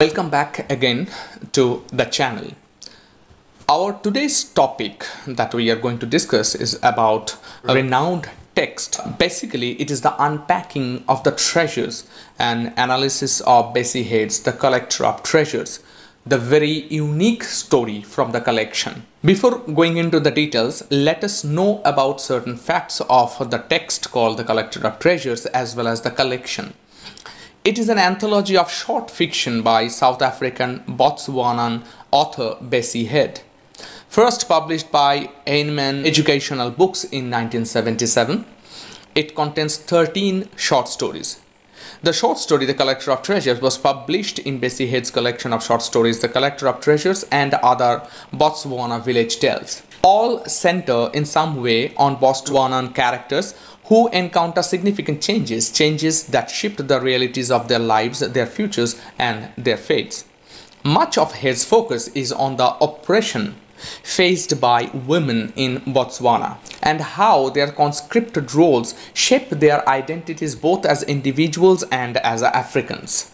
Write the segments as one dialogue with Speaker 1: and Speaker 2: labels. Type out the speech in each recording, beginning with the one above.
Speaker 1: Welcome back again to the channel. Our today's topic that we are going to discuss is about a renowned text. Basically, it is the unpacking of the treasures and analysis of Bessie Head's The Collector of Treasures, the very unique story from the collection. Before going into the details, let us know about certain facts of the text called The Collector of Treasures as well as the collection. It is an anthology of short fiction by South African Botswanan author Bessie Head. First published by Heinemann Educational Books in 1977, it contains 13 short stories. The short story The Collector of Treasures was published in Bessie Head's collection of short stories The Collector of Treasures and Other Botswana Village Tales. All center in some way on Botswanan characters who encounter significant changes that shift the realities of their lives, their futures, and their fates. Much of Head's focus is on the oppression faced by women in Botswana and how their conscripted roles shape their identities both as individuals and as Africans.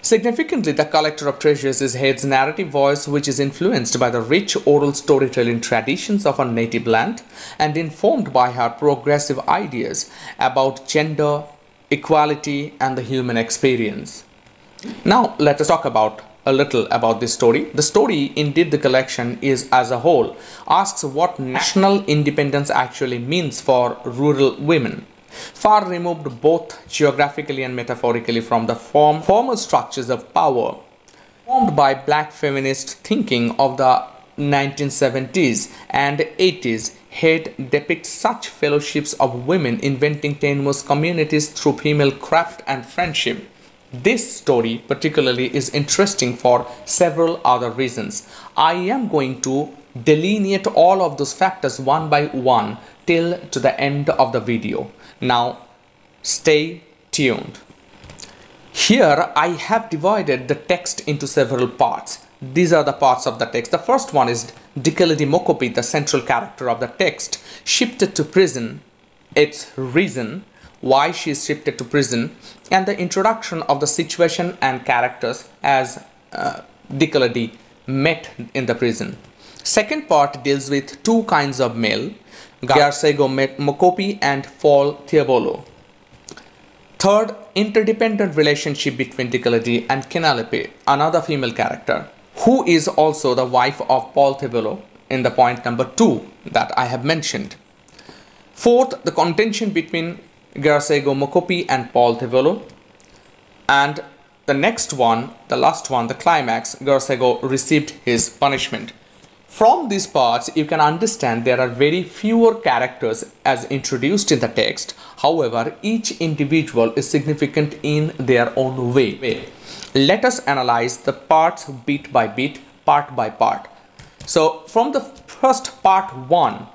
Speaker 1: Significantly, The Collector of Treasures is Head's narrative voice, which is influenced by the rich oral storytelling traditions of her native land and informed by her progressive ideas about gender, equality, and the human experience. Now, let us talk about a little about this story. The story, indeed the collection, is as a whole asks what national independence actually means for rural women, far removed both geographically and metaphorically from the formal structures of power formed by black feminist thinking of the 1970s and 80s. Head depicts such fellowships of women inventing tenuous communities through female craft and friendship. This story particularly is interesting for several other reasons. I am going to delineate all of those factors one by one till to the end of the video. Now, stay tuned. Here I have divided the text into several parts. These are the parts of the text. The first one is Dikeledi Mokopi, the central character of the text, shifted to prison, its reason, why she is shifted to prison, and the introduction of the situation and characters as Dikeledi met in the prison. Second part deals with two kinds of male, Garesego Mokopi and Thebolo. Third, interdependent relationship between Dikeledi and Kenalepe, another female character, who is also the wife of Thebolo in the point number 2 that I have mentioned. Fourth, the contention between Garesego Mokopi and Thebolo. And the next one, the last one, the climax, Garesego received his punishment. From these parts, you can understand there are very fewer characters as introduced in the text. However, each individual is significant in their own way. Let us analyze the parts bit by bit, part by part. So, from the first part 1,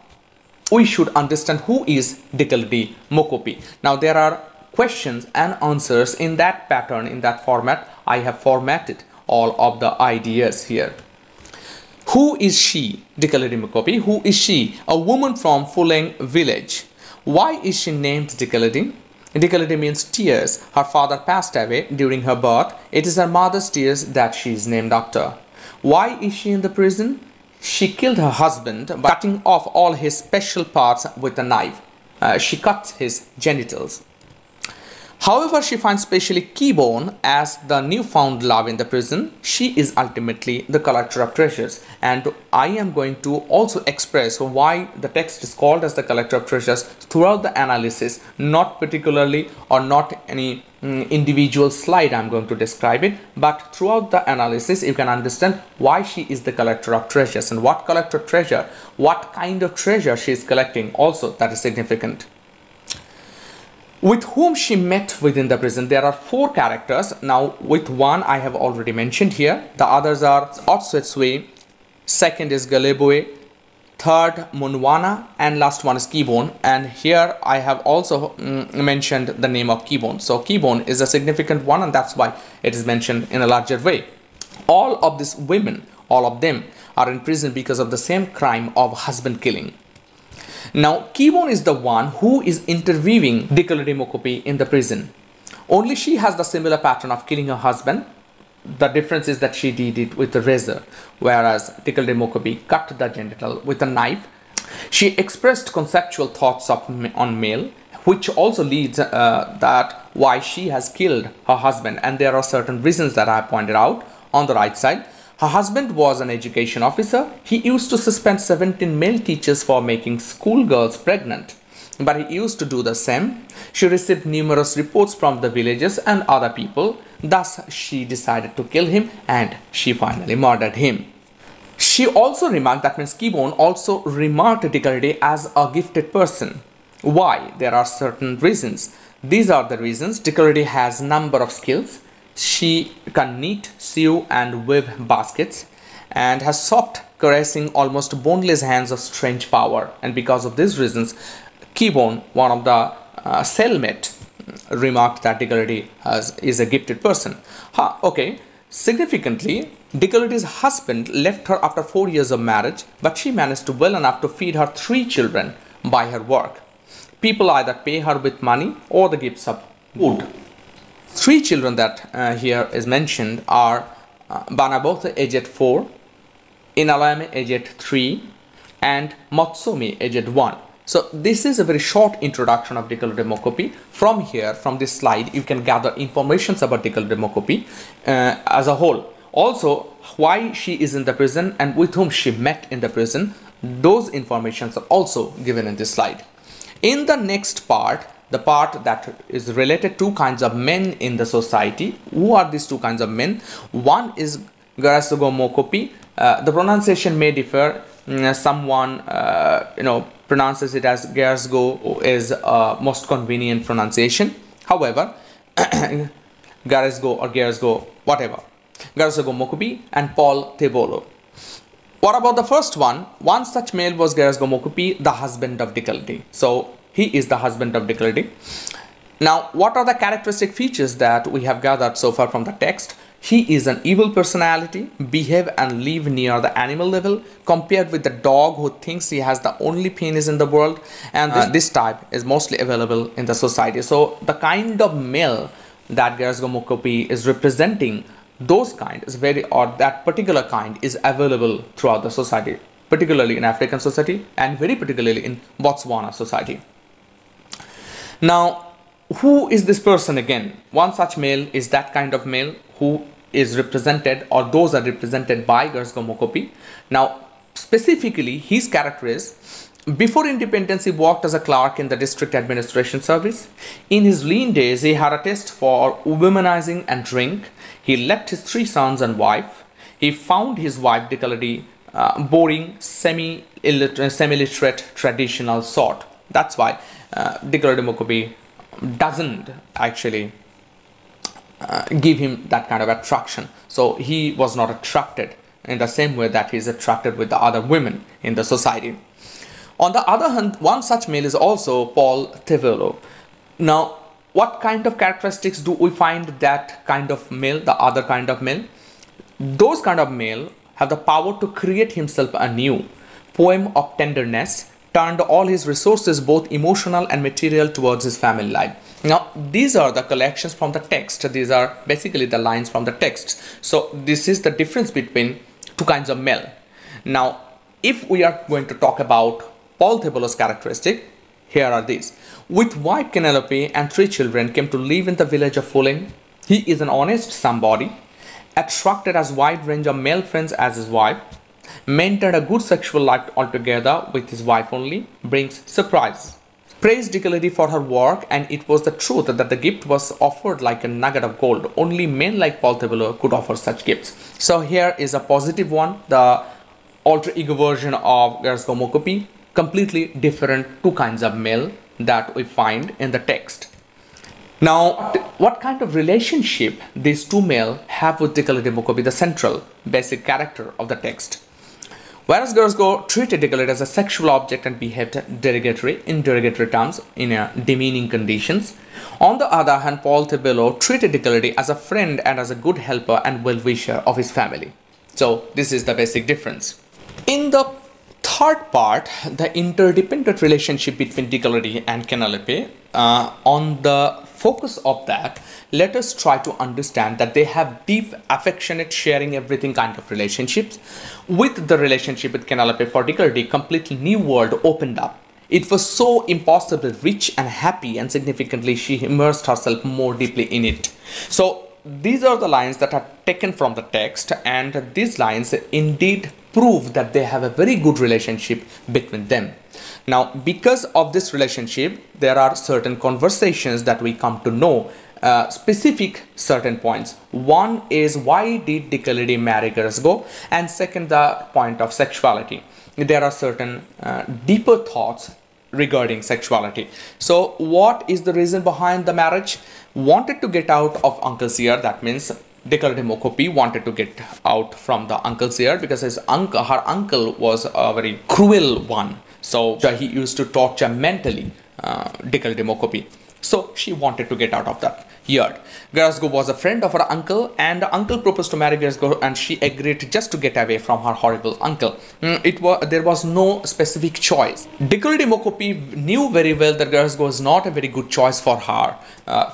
Speaker 1: we should understand who is Dikeledi Mokopi. Now, there are questions and answers in that pattern, in that format. I have formatted all of the ideas here. Who is she, Dikeledi Mokopi? Who is she? A woman from Fuleng village. Why is she named Dikeledi? Dikeledi means tears. Her father passed away during her birth. It is her mother's tears that she is named after. Why is she in the prison? She killed her husband by cutting off all his special parts with a knife. She cuts his genitals. However, she finds specially Ebone as the newfound love in the prison. She is ultimately the collector of treasures, and I am going to also express why the text is called as the collector of treasures throughout the analysis, not particularly or not any individual slide I'm going to describe it, but throughout the analysis you can understand why she is the collector of treasures and what collector treasure, what kind of treasure she is collecting also, that is significant. With whom she met within the prison. There are 4 characters. Now, with one I have already mentioned here. The others are Otswetswe, second is Galeboe, third Munwana, and last one is Ebone. And here I have also mentioned the name of Ebone. So Ebone is a significant one, and that's why it is mentioned in a larger way. All of these women, all of them are in prison because of the same crime of husband killing. Now, Ebone is the one who is interviewing Dikeledi Mokopi in the prison. Only she has the similar pattern of killing her husband the difference is that she did it with a razor, whereas Dikeledi Mokopi cut the genital with a knife. She expressed conceptual thoughts on male, which also leads that why she has killed her husband, and there are certain reasons that I pointed out on the right side. Her husband was an education officer. He used to suspend 17 male teachers for making schoolgirls pregnant, but he used to do the same. She received numerous reports from the villagers and other people. Thus, she decided to kill him, and she finally murdered him. She also remarked, that means Ebone also remarked Dikeledi as a gifted person. Why? There are certain reasons. These are the reasons. Dikeledi has number of skills. She can knit, sew and weave baskets, and has soft, caressing, almost boneless hands of strange power. And because of these reasons, Ebone, one of the cellmate, remarked that Dikeledi is a gifted person. Okay. Significantly, Dikeledi's husband left her after 4 years of marriage, but she managed well enough to feed her 3 children by her work. People either pay her with money or the gifts of food. 3 children that here is mentioned are Banabothe aged 4, Inalame aged 3, and Matsomi aged 1. So this is a very short introduction of Dikeledi Mokopi. From here, from this slide, you can gather information about Dikeledi Mokopi as a whole. Also, why she is in the prison and with whom she met in the prison. Those informations are also given in this slide. In the next part, the part that is related to kinds of men in the society. Who are these 2 kinds of men? One is Garesego Mokopi. The pronunciation may differ. Someone pronounces it as Garesego is most convenient pronunciation. However, Garesego or Garesego, whatever. Garesego Mokopi and Paul Thebolo. What about the first one? One such male was Garesego Mokopi, the husband of Dikeledi. So he is the husband of Dikeledi. Now, what are the characteristic features that we have gathered so far from the text? He is an evil personality, behave and live near the animal level, compared with the dog who thinks he has the only penis in the world, and this type is mostly available in the society. So the kind of male that Garesego Mokopi is representing, those kind is that particular kind is available throughout the society, particularly in African society and very particularly in Botswana society. Now, who is this person again? One such male is that kind of male who is represented, or those are represented by Garesego Mokopi. Now, specifically, his character is, before independence, he worked as a clerk in the district administration service. In his lean days, he had a taste for womanizing and drink. He left his 3 sons and wife. He found his wife Dikeledi boring, semi-literate, traditional sort. That's why Dikeledi Mokopi doesn't actually give him that kind of attraction. So he was not attracted in the same way that he is attracted with the other women in the society. On the other hand, one such male is also Paul Thebolo. Now, what kind of characteristics do we find that kind of male, the other kind of male? Those kind of male have the power to create himself anew. Poem of tenderness, turned all his resources, both emotional and material, towards his family life. Now, these are the collections from the text. These are basically the lines from the text. So this is the difference between 2 kinds of male. Now, if we are going to talk about Paul Thebolo's characteristic, here are these. With wife Kenalepe and 3 children, came to live in the village of Fuling. He is an honest somebody, attracted as wide range of male friends as his wife, maintained a good sexual life altogether with his wife only, brings surprise. Praised Dikeledi for her work, and it was the truth that the gift was offered like a nugget of gold. Only men like Paul Thebolo could offer such gifts. So here is a positive one, the alter ego version of Garesego Mokopi, completely different 2 kinds of male that we find in the text. Now, what kind of relationship these 2 male have with Dikeledi Mokopi, the central basic character of the text? Whereas Garesego treated Dikeledi as a sexual object and behaved in derogatory terms, in demeaning conditions. On the other hand, Paul Thebolo treated Dikeledi as a friend and as a good helper and well-wisher of his family. So this is the basic difference. In the third part, the interdependent relationship between Dikeledi and Kenalepe, on the focus of that, let us try to understand that they have deep, affectionate, sharing everything kind of relationships. With the relationship with Kenalepe for Dikeledi, completely new world opened up. It was so impossible, rich and happy, and significantly she immersed herself more deeply in it. So these are the lines that are taken from the text, and these lines indeed prove that they have a very good relationship between them. Now, because of this relationship, there are certain conversations that we come to know, specific certain points. One is, why did Dikeledi marry Garesego? And second, the point of sexuality. There are certain deeper thoughts regarding sexuality. So what is the reason behind the marriage? Wanted to get out of uncle's ear. That means Dikeledi Mokopi wanted to get out from the uncle's ear because her uncle was a very cruel one. So he used to torture mentally Dikeledi Mokopi. So she wanted to get out of that yard. Garesego was a friend of her uncle, and the uncle proposed to marry Garesego, and she agreed just to get away from her horrible uncle. There was no specific choice. Dikeledi Mokopi knew very well that Garesego was not a very good choice for her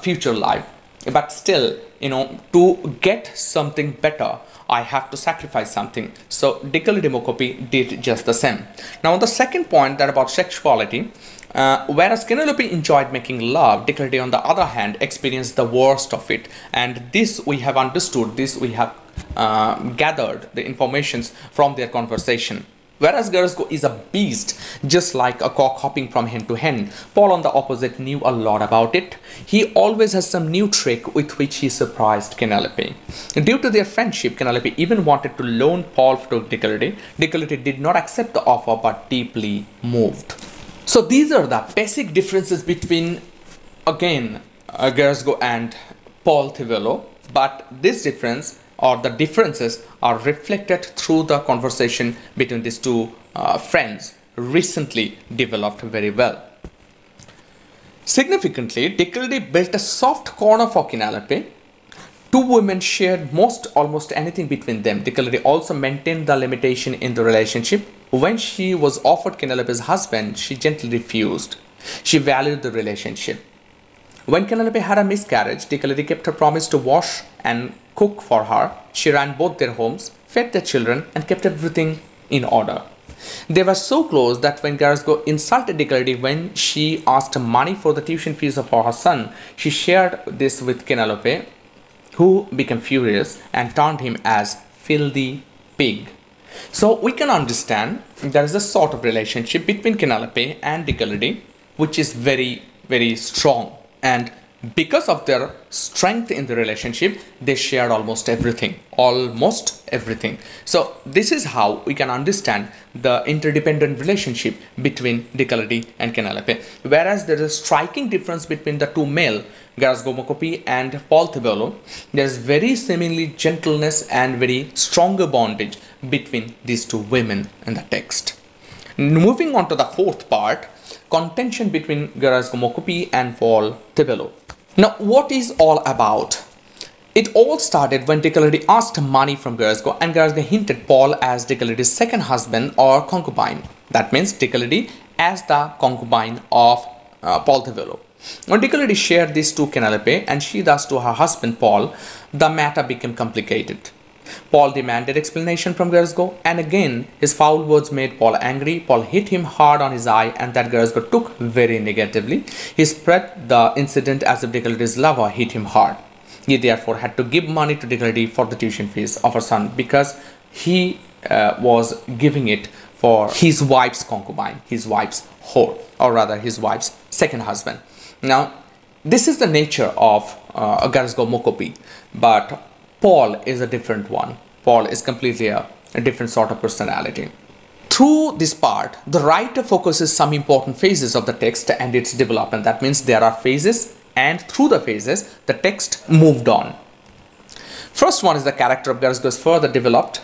Speaker 1: future life. But still, to get something better, I have to sacrifice something. So Dikeledi Mokopi did just the same. Now, on the second point, that about sexuality, whereas Kenalepe enjoyed making love, Dikeledi on the other hand experienced the worst of it, and this we have understood, this we have gathered the informations from their conversation. Whereas Garesego is a beast, just like a cock hopping from hen to hen, Paul on the opposite knew a lot about it. He always has some new trick with which he surprised Kenalepe. Due to their friendship, Kenalepe even wanted to loan Paul to Dikeledi. Dikeledi did not accept the offer but deeply moved. So these are the basic differences between, again, Garesego and Paul Thebolo, but this difference or the differences are reflected through the conversation between these two friends, recently developed very well. Significantly, Dikeledi built a soft corner for Kenalepe. Two women shared almost anything between them. Dikeledi also maintained the limitation in the relationship. When she was offered Kenalepe's husband, she gently refused. She valued the relationship. When Kenalepe had a miscarriage, Dikeledi kept her promise to wash and cook for her. She ran both their homes, fed their children, and kept everything in order. They were so close that when Garesego insulted Dikeledi when she asked money for the tuition fees for her son, she shared this with Kenalepe, who became furious and termed him as filthy pig. So we can understand there is a sort of relationship between Kenalepe and Dikeledi which is very, very strong, and because of their strength in the relationship, they shared almost everything. So this is how we can understand the interdependent relationship between Dikeledi and Kenalepe. Whereas there is a striking difference between the two male, Garesego Mokopi and Paul Thebolo, there is very seemingly gentleness and very stronger bondage between these two women in the text. Moving on to the fourth part, contention between Garesego Mokopi and Paul Thebolo. Now, what is all about? It all started when Dikeledi asked money from Garesego, and Garesego hinted Paul as Dikeledi's second husband or concubine. That means Dikeledi as the concubine of Paul Thebolo. When Dikeledi shared this to Kenalepe and she thus to her husband Paul, the matter became complicated. Paul demanded explanation from Garesego, and again his foul words made Paul angry. Paul hit him hard on his eye, and that Garesego took very negatively. He spread the incident as if Dikeledi's lover hit him hard. He therefore had to give money to Dikeledi for the tuition fees of her son because he was giving it for his wife's concubine, his wife's whore, or rather his wife's second husband. Now, this is the nature of Garesego Mokopi, but Paul is a different one. Paul is completely a different sort of personality. Through this part, the writer focuses some important phases of the text and its development. That means there are phases, and through the phases, the text moved on. First one is the character of Garesego is further developed.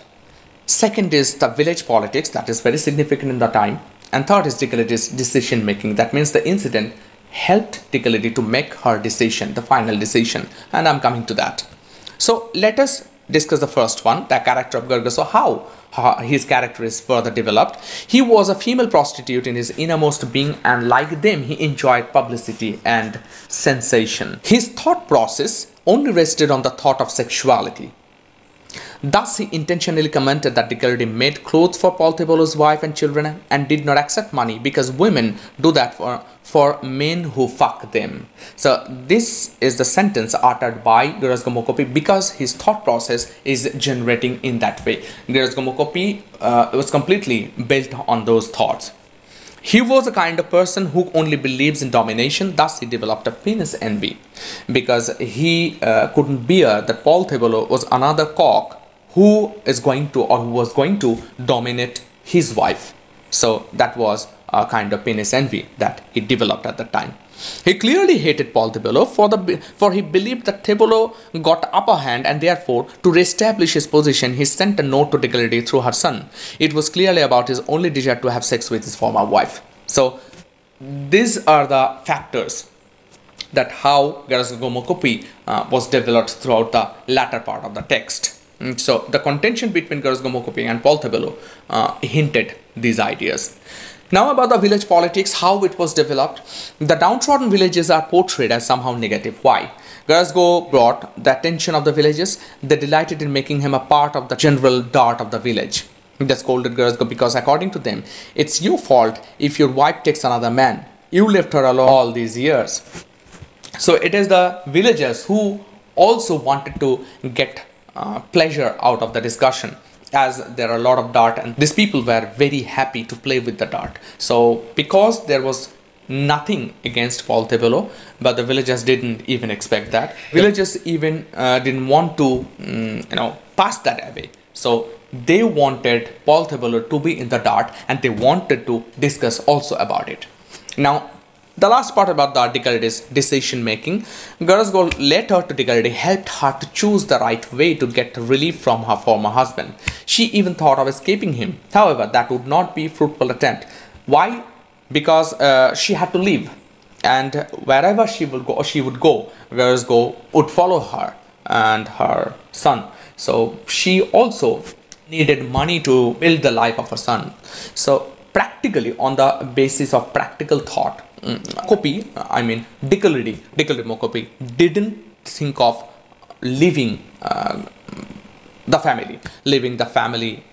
Speaker 1: Second is the village politics, that is very significant in the time. And third is Dikeledi's decision making. That means the incident helped Dikeledi to make her decision, the final decision. And I'm coming to that. So let us discuss the first one, the character of Garesego, how his character is further developed. He was a female prostitute in his innermost being, and like them, he enjoyed publicity and sensation. His thought process only rested on the thought of sexuality. Thus, he intentionally commented that Dikeledi made clothes for Paul Thebolo's wife and children and did not accept money because women do that for men who fuck them. So this is the sentence uttered by Garesego Mokopi because his thought process is generating in that way. Garesego Mokopi was completely built on those thoughts. He was a kind of person who only believes in domination. Thus, he developed a penis envy because he couldn't bear that Paul Thebolo was another cock who was going to dominate his wife. So that was a kind of penis envy that he developed at the time. He clearly hated Paul Thebolo for he believed that Thebolo got upper hand, and therefore to reestablish his position he sent a note to Dikeledi through her son. It was clearly about his only desire to have sex with his former wife. So these are the factors that how Garesego Mokopi was developed throughout the latter part of the text. So the contention between Garesego Mokopi and Paul Thebolo hinted these ideas. Now about the village politics, how it was developed. The downtrodden villages are portrayed as somehow negative. Why? Garesego brought the attention of the villagers. They delighted in making him a part of the general dart of the village. They scolded Garesego because according to them, it's your fault if your wife takes another man. You left her alone all these years. So it is the villagers who also wanted to get pleasure out of the discussion, as there are a lot of dart and these people were very happy to play with the dart. So because there was nothing against Paul Thebolo, but the villagers didn't even expect that. Villagers even didn't want to pass that away. So they wanted Paul Thebolo to be in the dart, and they wanted to discuss also about it. Now the last part about the Dikeledi's decision making. Garesego letter to Dikeledi helped her to choose the right way to get relief from her former husband. She even thought of escaping him. However, that would not be a fruitful attempt. Why? Because she had to leave, and wherever she would go, Garesego would follow her and her son. So she also needed money to build the life of her son. So practically, on the basis of practical thought, Dikeledi Mokopi didn't think of leaving the family.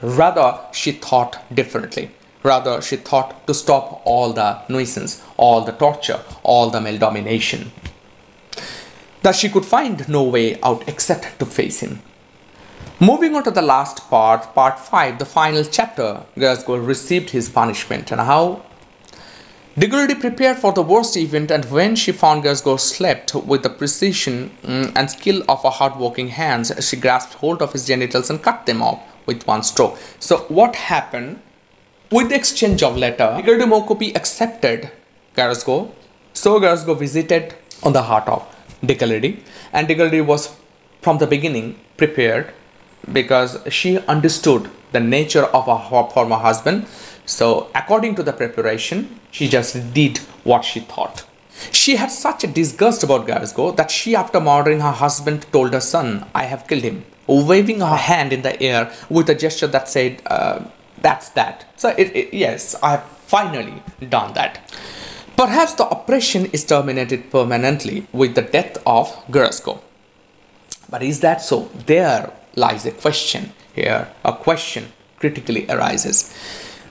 Speaker 1: Rather, she thought differently. Rather, she thought to stop all the nuisance, all the torture, all the male domination. That she could find no way out except to face him. Moving on to the last part, part 5, the final chapter, Garesego received his punishment, and how Dikeledi prepared for the worst event, and when she found Garesego slept with the precision and skill of her hard-working hands, she grasped hold of his genitals and cut them off with one stroke. So what happened? With the exchange of letter, Dikeledi Mokopi accepted Garesego. So Garesego visited on the heart of Dikeledi, and Dikeledi was from the beginning prepared because she understood the nature of her former husband. So according to the preparation, she just did what she thought. She had such a disgust about Garesego that she, after murdering her husband, told her son, "I have killed him," waving her hand in the air with a gesture that said, that's that. So yes, I have finally done that. Perhaps the oppression is terminated permanently with the death of Garesego. But is that so? There lies a question here. A question critically arises.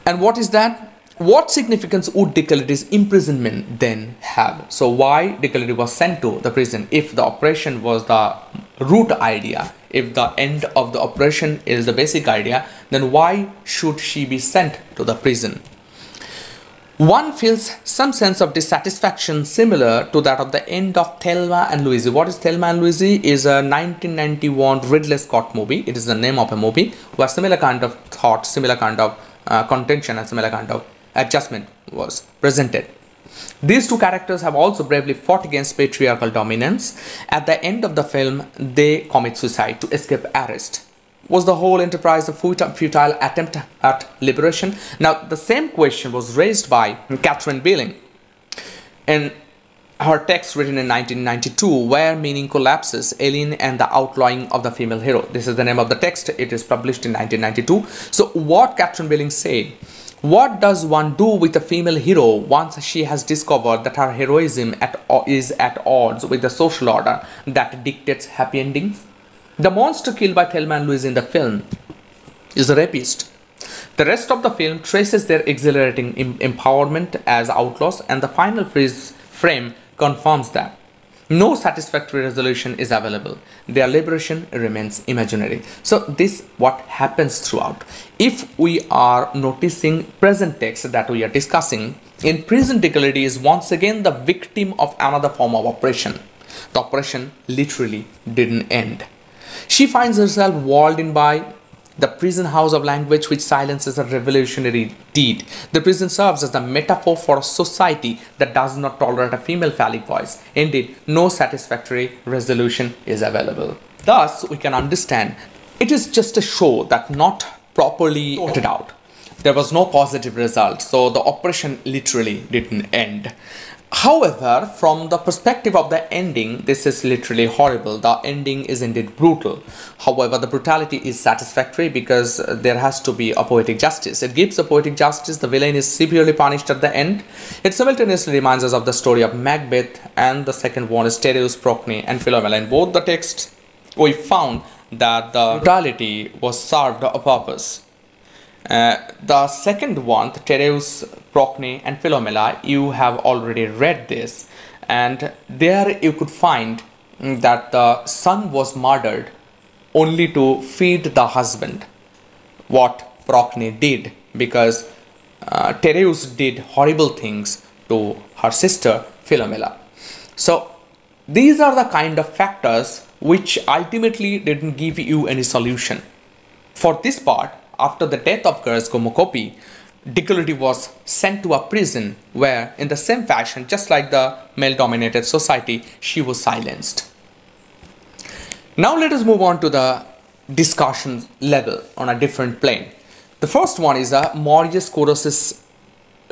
Speaker 1: And what is that? What significance would Dikeledi's imprisonment then have? So why Dikeledi was sent to the prison if the oppression was the root idea? If the end of the oppression is the basic idea, then why should she be sent to the prison? One feels some sense of dissatisfaction similar to that of the end of Thelma and Louise. What is Thelma and Louise? Is a 1991 Ridley Scott movie. It is the name of a movie where similar kind of thought, similar kind of contention and similar kind of adjustment was presented. These two characters have also bravely fought against patriarchal dominance. At the end of the film, they commit suicide to escape arrest. Was the whole enterprise a futile attempt at liberation? Now, the same question was raised by Catherine Billing. In her text written in 1992, Where Meaning Collapses, Alien and the Outlawing of the Female Hero. This is the name of the text. It is published in 1992. So what Catherine Billings said, what does one do with a female hero once she has discovered that her heroism is at odds with the social order that dictates happy endings? The monster killed by Thelma and Louise in the film is a rapist. The rest of the film traces their exhilarating empowerment as outlaws, and the final frame confirms that no satisfactory resolution is available. Their liberation remains imaginary. So this what happens throughout. If we are noticing present text that we are discussing, in prison Dikeledi is once again the victim of another form of oppression. The oppression literally didn't end. She finds herself walled in by the prison house of language, which silences a revolutionary deed. The prison serves as a metaphor for a society that does not tolerate a female phallic voice. Indeed, no satisfactory resolution is available. Thus, we can understand it is just a show that not properly sorted out. There was no positive result, so the oppression literally didn't end. However, from the perspective of the ending, this is literally horrible. The ending is indeed brutal. However, the brutality is satisfactory because there has to be a poetic justice. It gives a poetic justice. The villain is severely punished at the end. It simultaneously reminds us of the story of Macbeth, and the second one is Tereus, Procne and Philomela. In both the texts, we found that the brutality was served a purpose. The second one, Tereus, Procne and Philomela, you have already read this, and there you could find that the son was murdered only to feed the husband, what Procne did, because Tereus did horrible things to her sister Philomela. So these are the kind of factors which ultimately didn't give you any solution. For this part, after the death of Garesego Mokopi, Dikeledi was sent to a prison where, in the same fashion, just like the male-dominated society, she was silenced. Now let us move on to the discussion level on a different plane. The first one is Maurice Koros's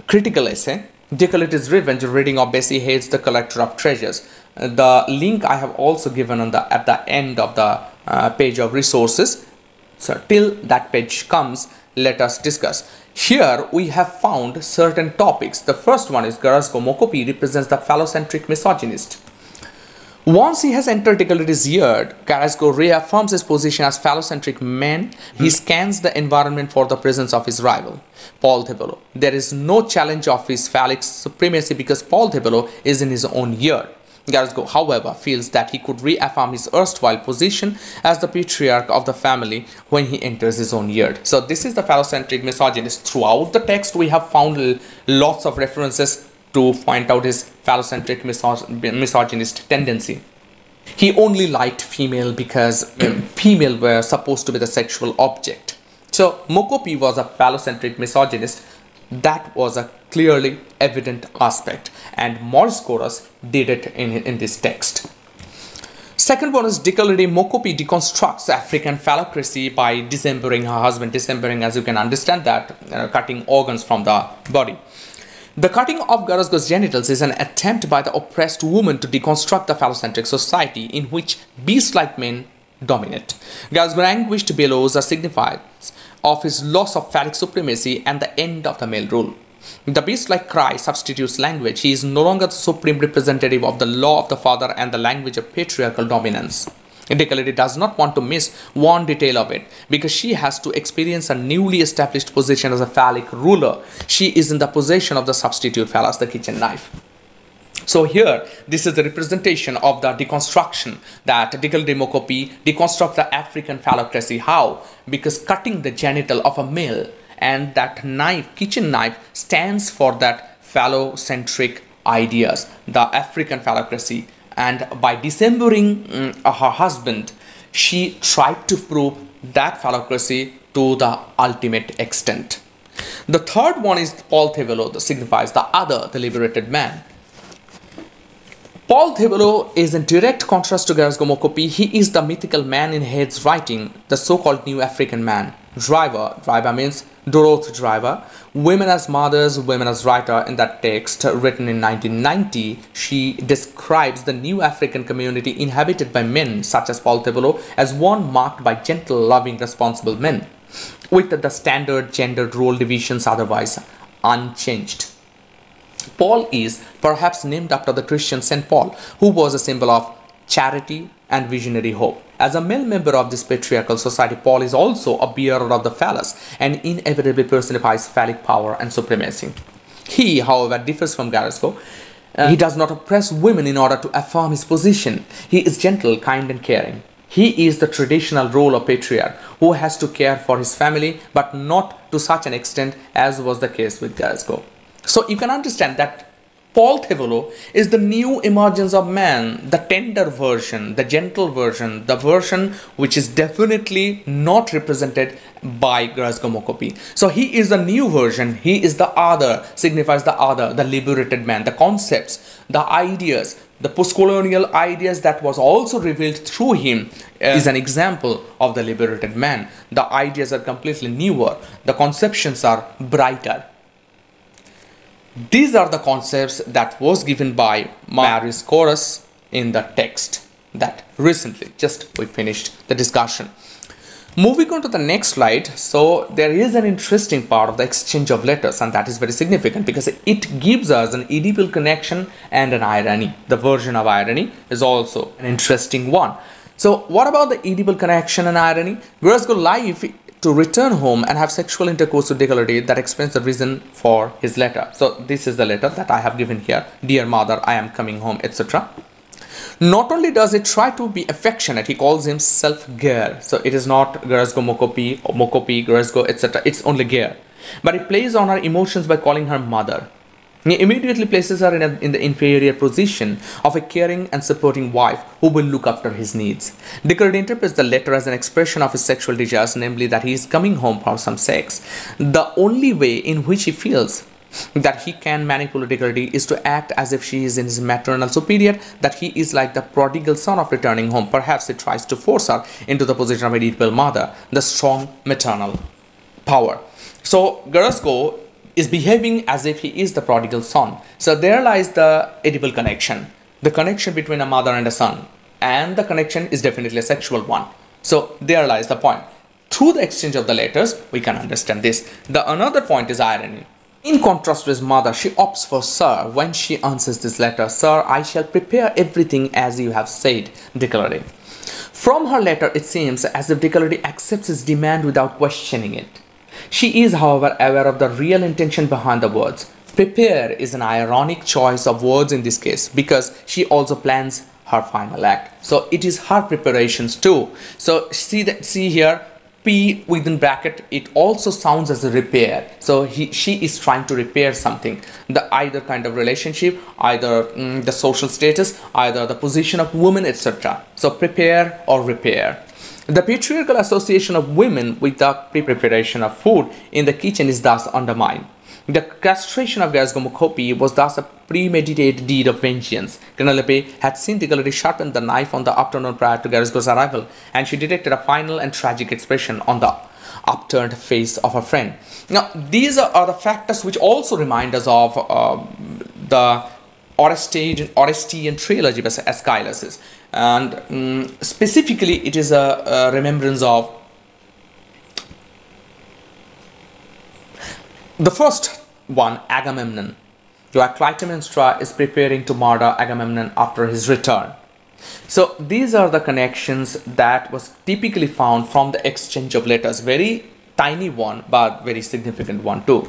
Speaker 1: critical essay, Dikeledi's Revenge, reading of Bessie Hates the Collector of Treasures. The link I have also given on at the end of the page of resources. So till that page comes, let us discuss. Here we have found certain topics. The first one is Garesego Mokopi represents the phallocentric misogynist. Once he has entered Dikeledi's yard, Garesego reaffirms his position as phallocentric man. He scans the environment for the presence of his rival, Paul Thebolo. There is no challenge of his phallic supremacy because Paul Thebolo is in his own yard. Garesego, however, feels that he could reaffirm his erstwhile position as the patriarch of the family when he enters his own yard. So this is the phallocentric misogynist. Throughout the text, we have found lots of references to point out his phallocentric misogynist tendency. He only liked female because female were supposed to be the sexual object. So Mokopi was a phallocentric misogynist. That was a clearly evident aspect, and Maurice Koros did it in this text. Second one is Dikeledi Mokopi deconstructs African phallocracy by disembowering her husband. Disembowering, as you can understand that, cutting organs from the body. The cutting of Garesego's genitals is an attempt by the oppressed woman to deconstruct the phallocentric society in which beast-like men dominate. Garesego's anguished bellows are signified of his loss of phallic supremacy and the end of the male rule. The beast-like cry substitutes language. He is no longer the supreme representative of the law of the father and the language of patriarchal dominance. Dikeledi does not want to miss one detail of it because she has to experience a newly established position as a phallic ruler. She is in the possession of the substitute phallus, the kitchen knife. So here, this is the representation of the deconstruction that Dikeledi Mokopi deconstructs the African phallocracy. How? Because cutting the genital of a male, and that knife, kitchen knife, stands for that phallocentric ideas, the African phallocracy. And by disembowering her husband, she tried to prove that phallocracy to the ultimate extent. The third one is Paul Thebolo, that signifies the other, the liberated man. Paul Thebolo is in direct contrast to Garesego Mokopi. He is the mythical man in Head's writing, the so-called New African man. Driver means Dorothy Driver, Women as Mothers, Women as Writer. In that text written in 1990, she describes the new African community inhabited by men such as Paul Thebolo as one marked by gentle, loving, responsible men, with the standard gendered role divisions otherwise unchanged. Paul is perhaps named after the Christian St. Paul, who was a symbol of charity and visionary hope. As a male member of this patriarchal society, Paul is also a bearer of the phallus and inevitably personifies phallic power and supremacy. He, however, differs from Garesego. He does not oppress women in order to affirm his position. He is gentle, kind, and caring. He is the traditional role of patriarch who has to care for his family, but not to such an extent as was the case with Garesego. So you can understand that Paul Thebolo is the new emergence of man, the tender version, the gentle version, the version which is definitely not represented by Garesego Mokopi. So he is a new version, he is the other, signifies the other, the liberated man, the concepts, the ideas, the postcolonial ideas that was also revealed through him is an example of the liberated man. The ideas are completely newer, the conceptions are brighter. These are the concepts that was given by Mary's chorus in the text that recently just we finished the discussion. Moving on to the next slide, so there is an interesting part of the exchange of letters, and that is very significant because it gives us an Oedipal connection and an irony. The version of irony is also an interesting one. So what about the Oedipal connection and irony? Garesego life to return home and have sexual intercourse with Dikeledi, that explains the reason for his letter. So this is the letter that I have given here. Dear mother, I am coming home, etc. Not only does it try to be affectionate, he calls himself Ger. So it is not Garesego Mokopi or Mokopi, Garesego, etc. It's only Ger. But he plays on her emotions by calling her mother. He immediately places her in the inferior position of a caring and supporting wife who will look after his needs. Dikeledi interprets the letter as an expression of his sexual desires, namely that he is coming home for some sex. The only way in which he feels that he can manipulate Dikeledi is to act as if she is in his maternal superior, that he is like the prodigal son of returning home. Perhaps he tries to force her into the position of a Oedipal mother, the strong maternal power. So Garesego is behaving as if he is the prodigal son. So there lies the Oedipal connection, the connection between a mother and a son, and the connection is definitely a sexual one. So there lies the point. Through the exchange of the letters, we can understand this. The another point is irony. In contrast to his mother, she opts for Sir when she answers this letter. Sir, I shall prepare everything as you have said, Dikeledi. From her letter, it seems as if Dikeledi accepts his demand without questioning it. She is, however, aware of the real intention behind the words. Prepare is an ironic choice of words in this case because she also plans her final act. So it is her preparations too. So see here, P within bracket, it also sounds as a repair. So she is trying to repair something, the either kind of relationship, either the social status, either the position of woman, etc. So prepare or repair. The patriarchal association of women with the preparation of food in the kitchen is thus undermined. The castration of Garesego Mokopi was thus a premeditated deed of vengeance. Kenalepe had seen Dikeledi sharpen the knife on the afternoon prior to Garesego's arrival, and she detected a final and tragic expression on the upturned face of her friend. Now, these are the factors which also remind us of the Orestian trilogy by Aeschylus, and specifically it is a remembrance of the first one, Agamemnon, where Clytemnestra is preparing to murder Agamemnon after his return. So these are the connections that was typically found from the exchange of letters. Very tiny one, but very significant one too.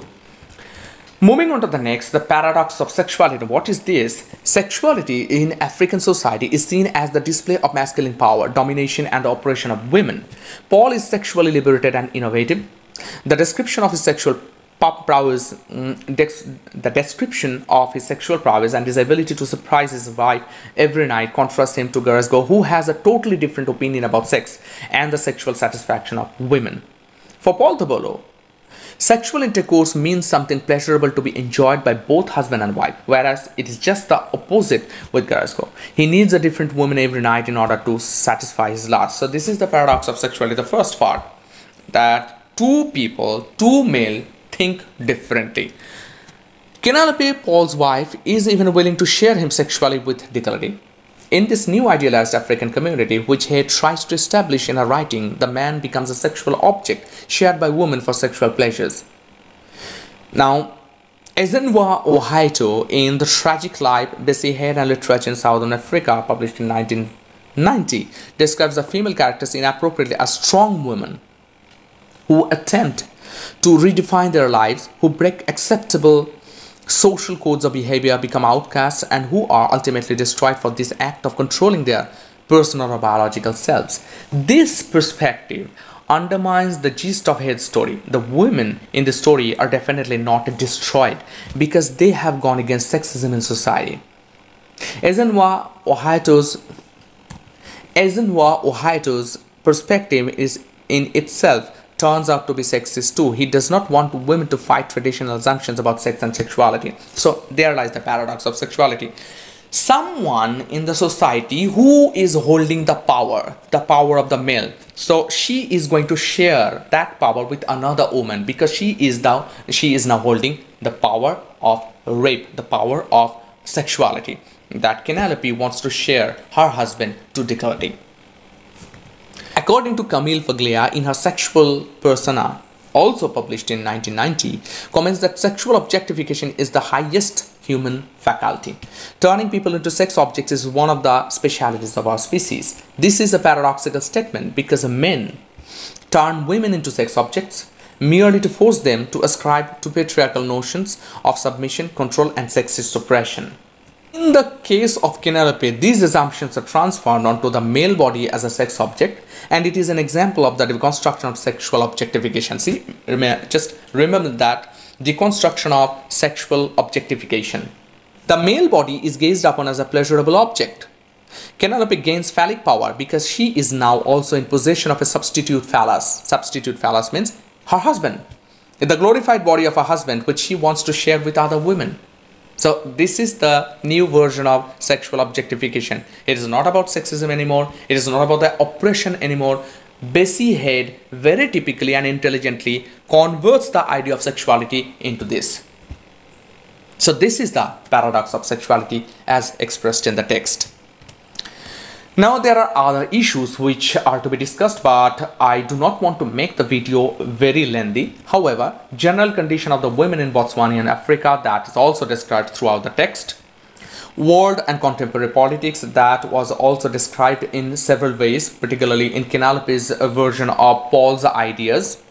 Speaker 1: Moving on to the next, the paradox of sexuality. What is this? Sexuality in African society is seen as the display of masculine power, domination, and the oppression of women. Paul is sexually liberated and innovative. The description of his sexual prowess, the description of his sexual prowess and his ability to surprise his wife every night contrasts him to Garesego, who has a totally different opinion about sex and the sexual satisfaction of women. For Paul Thebolo, sexual intercourse means something pleasurable to be enjoyed by both husband and wife, whereas it is just the opposite with Garesego. He needs a different woman every night in order to satisfy his lust. So this is the paradox of sexuality, the first part, that two people, two male, think differently. Kenalepe, Paul's wife, is even willing to share him sexually with Dikeledi. In this new idealized African community, which he tries to establish in her writing, the man becomes a sexual object shared by women for sexual pleasures. Now, Ezenwa Ohaito, in The Tragic Life, Bessie and Literature in Southern Africa, published in 1990, describes the female characters inappropriately as strong women who attempt to redefine their lives, who break acceptable social codes of behavior, become outcasts, and who are ultimately destroyed for this act of controlling their personal or biological selves. This perspective undermines the gist of his story. The women in the story are definitely not destroyed because they have gone against sexism in society. Ezenwa Ohaito's perspective is in itself turns out to be sexist too. He does not want women to fight traditional assumptions about sex and sexuality. So there lies the paradox of sexuality. Someone in the society who is holding the power of the male, so she is going to share that power with another woman because she is now holding the power of rape, the power of sexuality that Kenalepe wants to share her husband to Dikeledi. According to Camille Faglia, in her Sexual Persona, also published in 1990, comments that sexual objectification is the highest human faculty. Turning people into sex objects is one of the specialities of our species. This is a paradoxical statement because men turn women into sex objects merely to force them to ascribe to patriarchal notions of submission, control, and sexist oppression. In the case of Kenalepe, these assumptions are transformed onto the male body as a sex object, and it is an example of the deconstruction of sexual objectification. See, just remember that deconstruction of sexual objectification. The male body is gazed upon as a pleasurable object. Kenalepe gains phallic power because she is now also in possession of a substitute phallus. Substitute phallus means her husband, the glorified body of her husband, which she wants to share with other women. So this is the new version of sexual objectification. It is not about sexism anymore. It is not about the oppression anymore. Bessie Head very typically and intelligently converts the idea of sexuality into this. So this is the paradox of sexuality as expressed in the text. Now there are other issues which are to be discussed, but I do not want to make the video very lengthy. However, general condition of the women in Botswana and Africa, that is also described throughout the text. World and contemporary politics, that was also described in several ways, particularly in Kenalepe's version of Paul's ideas,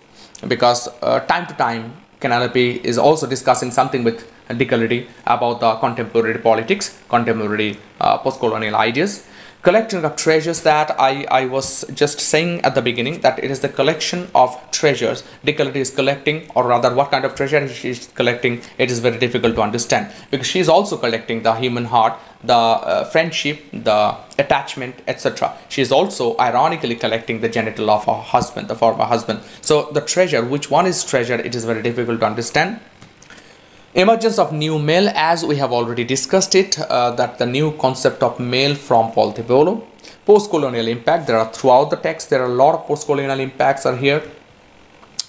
Speaker 1: because time to time Kenalepe is also discussing something with Dikeledi about the contemporary politics, contemporary postcolonial ideas. Collecting of treasures, that I was just saying at the beginning, that it is the collection of treasures Dikeledi is collecting, or rather what kind of treasure she is collecting, it is very difficult to understand, because she is also collecting the human heart, the friendship, the attachment, etc. She is also ironically collecting the genital of her husband, the former husband. So the treasure, which one is treasure, it is very difficult to understand. Emergence of new male, as we have already discussed it, that the new concept of male from Paul Thebolo. Post-colonial impact, there are throughout the text, there are a lot of post-colonial impacts are here.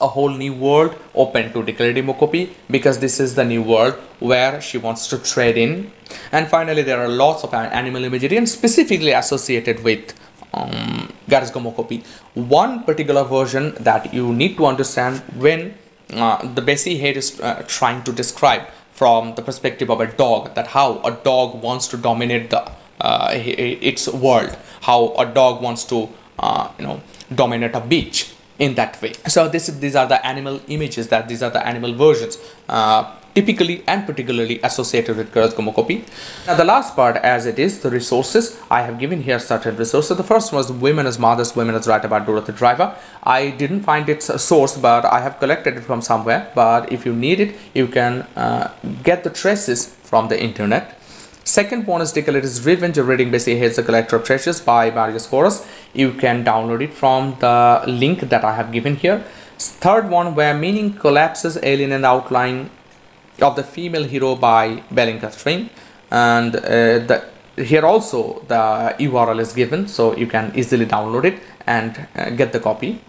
Speaker 1: A whole new world open to Dikeledi Mokopi, because this is the new world where she wants to trade in. And finally, there are lots of animal imagery and specifically associated with Garesego Mokopi. One particular version that you need to understand when the Bessie Head is trying to describe from the perspective of a dog, that how a dog wants to dominate the its world, how a dog wants to dominate a beach in that way. So these are the animal images, that these are the animal versions typically and particularly associated with Garesego Mokopi. Now the last part, as it is the resources, I have given here certain resources. The first was Women as Mothers, Women as Writer by Dorothy Driver. I didn't find its source, but I have collected it from somewhere, but if you need it, you can get the traces from the internet. Second one is Dikeledi's Revenge of Reading Bessie Head's The Collector of Treasures by Marius Forrest. You can download it from the link that I have given here. Third one, Where Meaning Collapses, Alien and Outline of the Female Hero by Belling Catherine, and here also the URL is given, so you can easily download it and get the copy.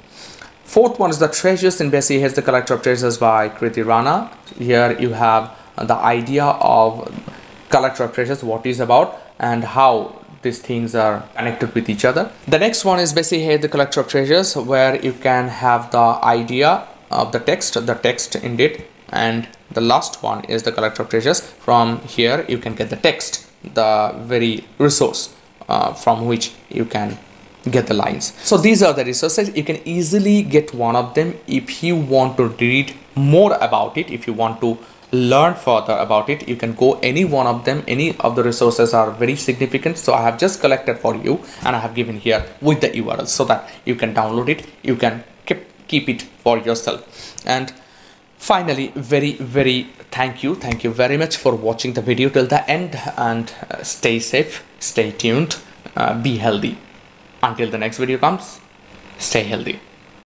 Speaker 1: Fourth one is the treasures in Bessie. Here's the collector of treasures by Kriti Rana. Here you have the idea of collector of treasures, what is about and how these things are connected with each other. The next one is Bessie here, the collector of treasures, where you can have the idea of the text indeed. And the last one is the collector of treasures. From here you can get the text, the very resource from which you can get the lines. So these are the resources. You can easily get one of them if you want to read more about it. If you want to learn further about it, you can go any one of them. Any of the resources are very significant, so I have just collected for you and I have given here with the URL so that you can download it, you can keep it for yourself. And finally, very thank you very much for watching the video till the end, and stay safe, stay tuned, be healthy. Until the next video comes, stay healthy.